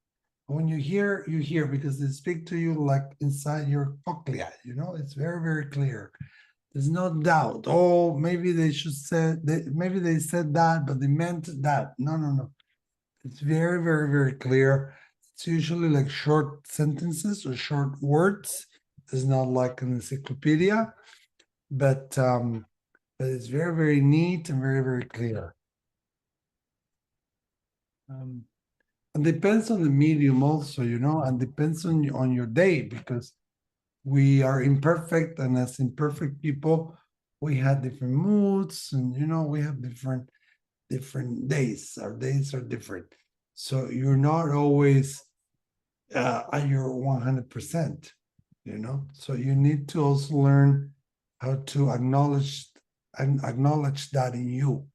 When you hear, because they speak to you like inside your cochlea, it's very, very clear. There's no doubt. Oh, maybe they maybe they said that, but they meant that. No. It's very, very, very clear. It's usually like short sentences or short words. It's not like an encyclopedia, but it's very, very neat and very, very clear. And depends on the medium also, and depends on your day, because we are imperfect, and as imperfect people, we have different moods, and we have different days. Our days are different, so you're not always at your 100%. So you need to also learn how to acknowledge that in you.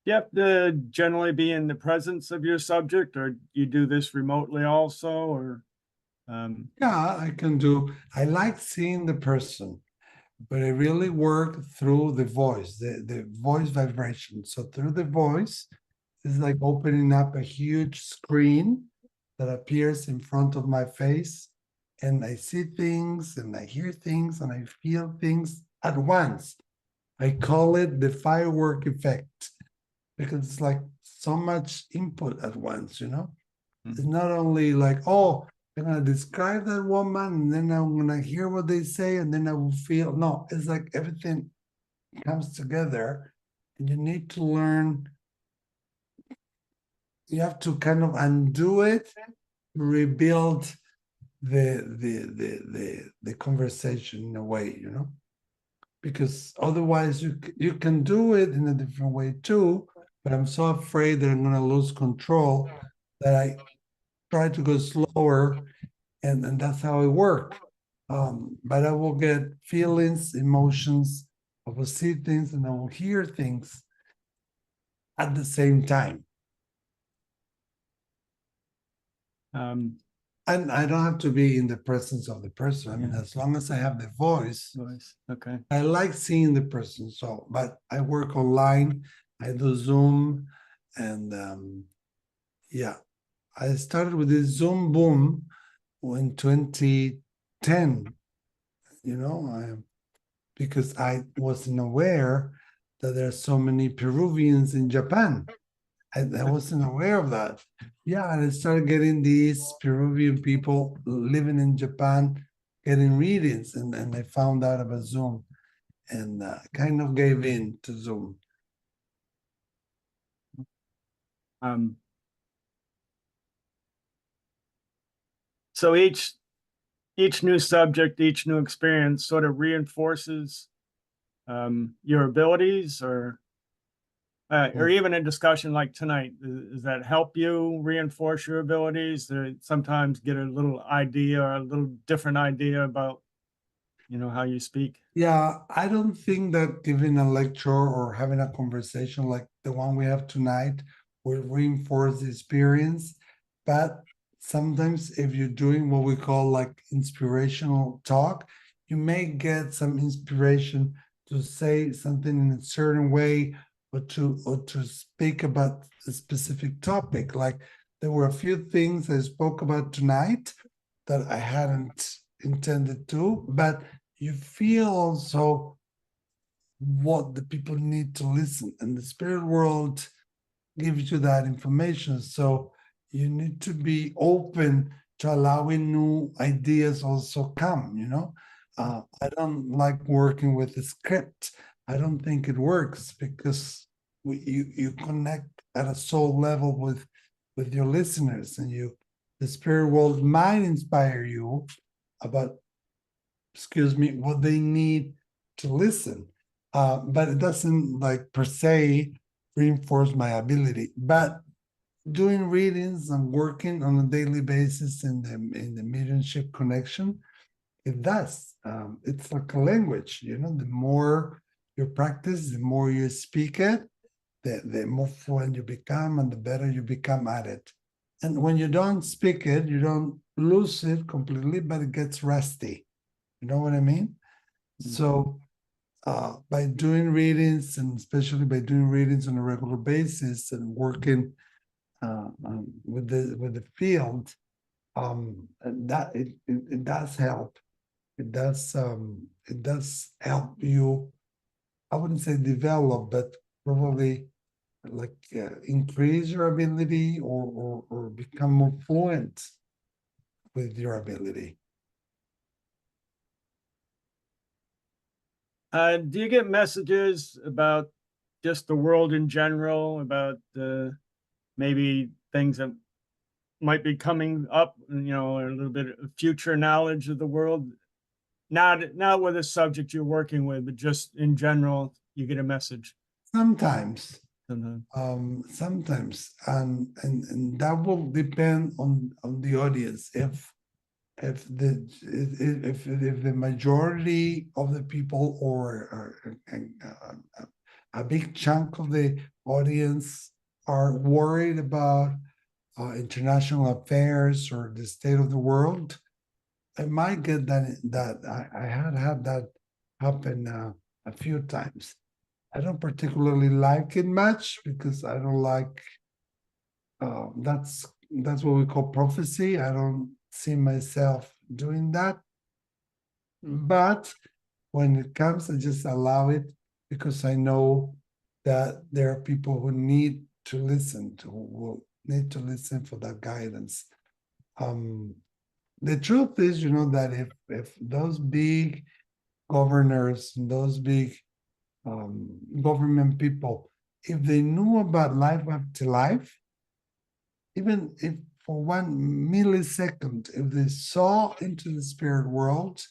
You have to generally be in the presence of your subject, or you do this remotely also, or Yeah, I like seeing the person, but I really work through the voice, the voice vibration. So through the voice, it's like opening up a huge screen that appears in front of my face, and I see things, and I hear things, and I feel things at once. I call it the firework effect, because it's like so much input at once, It's not only like, oh, I'm gonna describe that woman, and then I'm gonna hear what they say, and then I will feel. No, it's like everything comes together, and you need to learn. You have to kind of undo it, rebuild the conversation in a way, because otherwise you can do it in a different way too. But I'm so afraid that I'm gonna lose control that I try to go slower, and that's how I work. But I will get feelings, emotions, I will see things, and I will hear things at the same time. And I don't have to be in the presence of the person. I mean, Yeah. as long as I have the voice, Voice. Okay. I like seeing the person. So, but I work online, I do Zoom, and yeah, I started with this Zoom boom in 2010, you know, because I wasn't aware that there are so many Peruvians in Japan. I wasn't aware of that. Yeah, and I started getting these Peruvian people living in Japan getting readings, and I found out about Zoom and kind of gave in to Zoom. Um, so each new subject, each new experience sort of reinforces your abilities, or even a discussion like tonight. Does that help you reinforce your abilities? To sometimes get a little idea or a little different idea about, how you speak. Yeah, I don't think that giving a lecture or having a conversation like the one we have tonight will reinforce the experience. But sometimes, if you're doing what we call like inspirational talk, you may get some inspiration to say something in a certain way or to speak about a specific topic. Like there were a few things I spoke about tonight that I hadn't intended to, but you feel also what the people need to listen, and the spirit world gives you that information. So you need to be open to allowing new ideas also come, I don't like working with a script. I don't think it works because you connect at a soul level with your listeners, and the spirit world might inspire you about, excuse me, what they need to listen. But it doesn't like per se reinforce my ability. But doing readings and working on a daily basis in the mediumship connection, it does. It's like a language, the more you practice, the more you speak it, the more fluent you become and the better you become at it. And when you don't speak it, you don't lose it completely, but it gets rusty. You know what I mean? So by doing readings, and especially by doing readings on a regular basis and working with the field, that it does help. It does help you. I wouldn't say develop, but probably like increase your ability or become more fluent with your ability. Do you get messages about just the world in general, about maybe things that might be coming up, a little bit of future knowledge of the world? Not with a subject you're working with, but just in general, you get a message. Sometimes, Sometimes. sometimes, and that will depend on the audience. If the majority of the people or a big chunk of the audience are worried about international affairs or the state of the world, I might get that I had that happen a few times. I don't particularly like it much because I don't like that's what we call prophecy. I don't see myself doing that. But when it comes, I just allow it because I know that there are people who need to listen to, who will need to listen for that guidance. The truth is, that if those big governors, those big government people, if they knew about life after life, even if for 1 millisecond, if they saw into the spirit world,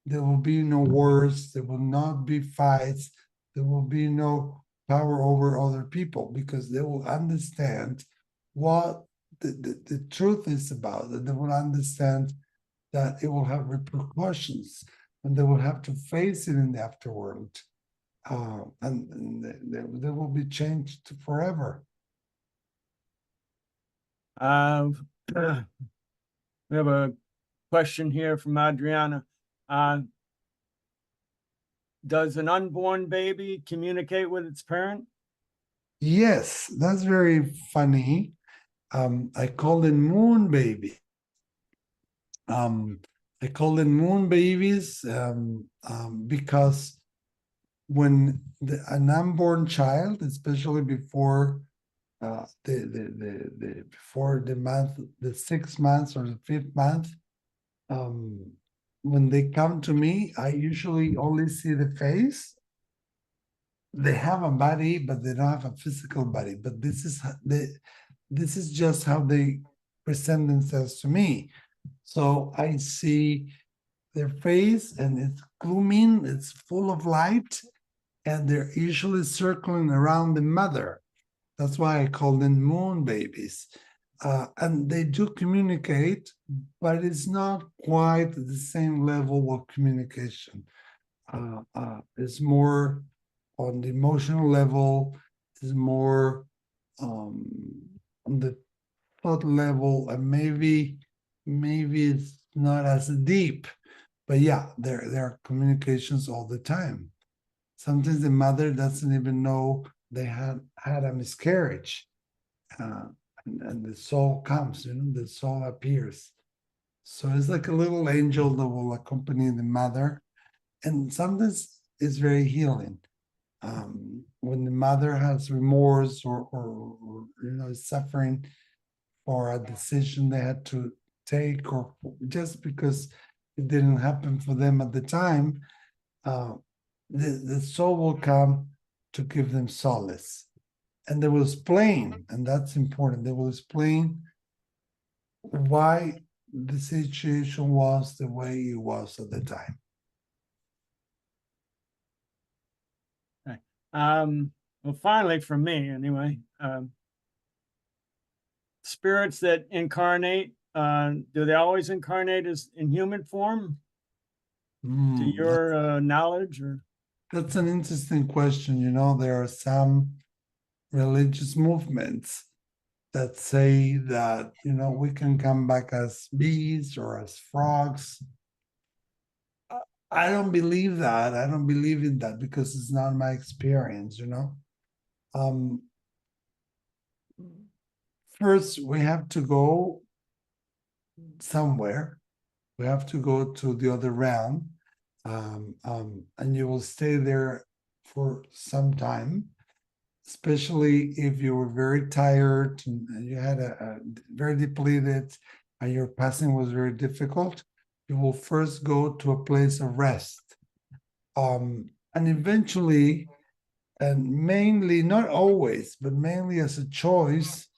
there will be no wars, there will not be fights, there will be no power over other people because they will understand what the truth is about it. They will understand that it will have repercussions and they will have to face it in the afterworld. And they will be changed forever. Uh, We have a question here from Adriana. Does an unborn baby communicate with its parent? Yes, that's very funny. I call them moon baby. I call them moon babies because when an unborn child, especially before before the month, the 6 months or the 5th month, when they come to me, I usually only see the face. They have a body, but they don't have a physical body. But this is just how they present themselves to me. So I see their face, and it's glooming, it's full of light, and they're usually circling around the mother. That's why I call them moon babies. And they do communicate, but it's not quite the same level of communication. It's more on the emotional level, is more on the thought level, and maybe it's not as deep. But yeah, there are communications all the time. Sometimes the mother doesn't even know they had a miscarriage, and the soul comes, the soul appears. So it's like a little angel that will accompany the mother, and sometimes it's very healing. When the mother has remorse or is suffering for a decision they had to take, or just because it didn't happen for them at the time, the soul will come to give them solace. And they will explain, and that's important, they will explain why the situation was the way it was at the time. Well, finally, from me anyway, spirits that incarnate, do they always incarnate as in human form, to your knowledge? Or That's an interesting question. There are some religious movements that say that, we can come back as bees or as frogs. I don't believe that. I don't believe in that because it's not my experience. First, we have to go somewhere. We have to go to the other realm, and you will stay there for some time, especially if you were very tired and you had a very depleted and your passing was very difficult. You will first go to a place of rest, and eventually, and mainly, not always, but mainly as a choice,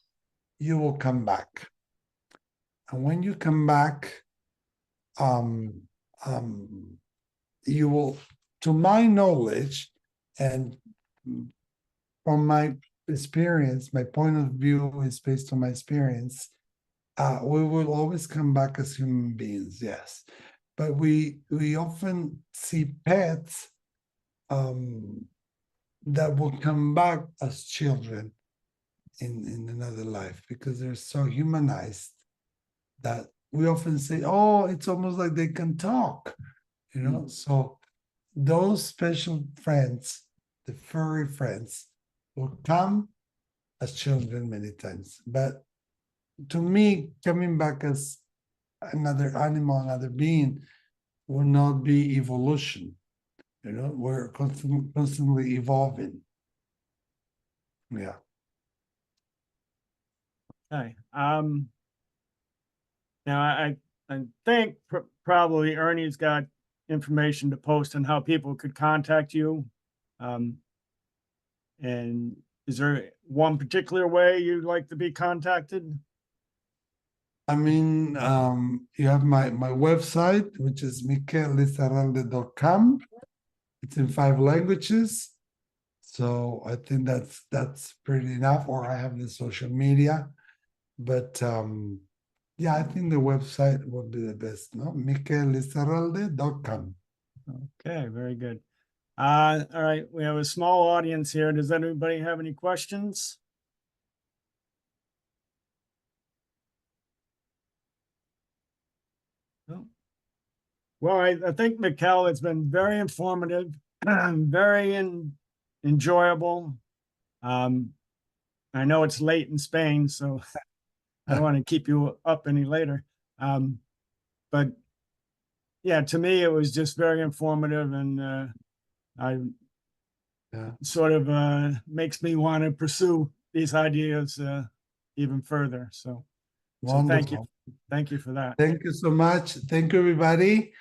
you will come back. And when you come back, um, you will, to my knowledge, and from my experience, my point of view is based on my experience, we will always come back as human beings, yes. But we often see pets that will come back as children in another life because they're so humanized that we often say, oh, it's almost like they can talk, So those special friends, the furry friends, will come as children many times. But to me, coming back as another animal, another being, will not be evolution. We're constantly evolving. Yeah. okay. Now I think probably Ernie's got information to post on how people could contact you. And is there one particular way you'd like to be contacted? I mean, you have my website, which is mikellizarralde.com. It's in 5 languages. So I think that's pretty enough. Or I have the social media. But yeah, I think the website would be the best, no? mikellizarralde.com. Okay, very good. All right, we have a small audience here. Does anybody have any questions? Well, I think Mikel, it's been very informative, very enjoyable. I know it's late in Spain, so I don't want to keep you up any later. But yeah, to me, it was just very informative, and I Yeah. sort of makes me want to pursue these ideas even further. So Wonderful. thank you for that. Thank you so much. Thank you, everybody.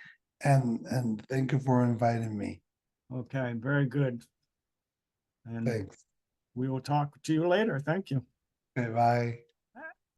And thank you for inviting me. Okay, very good. And Thanks. we will talk to you later. Thank you. Okay, bye.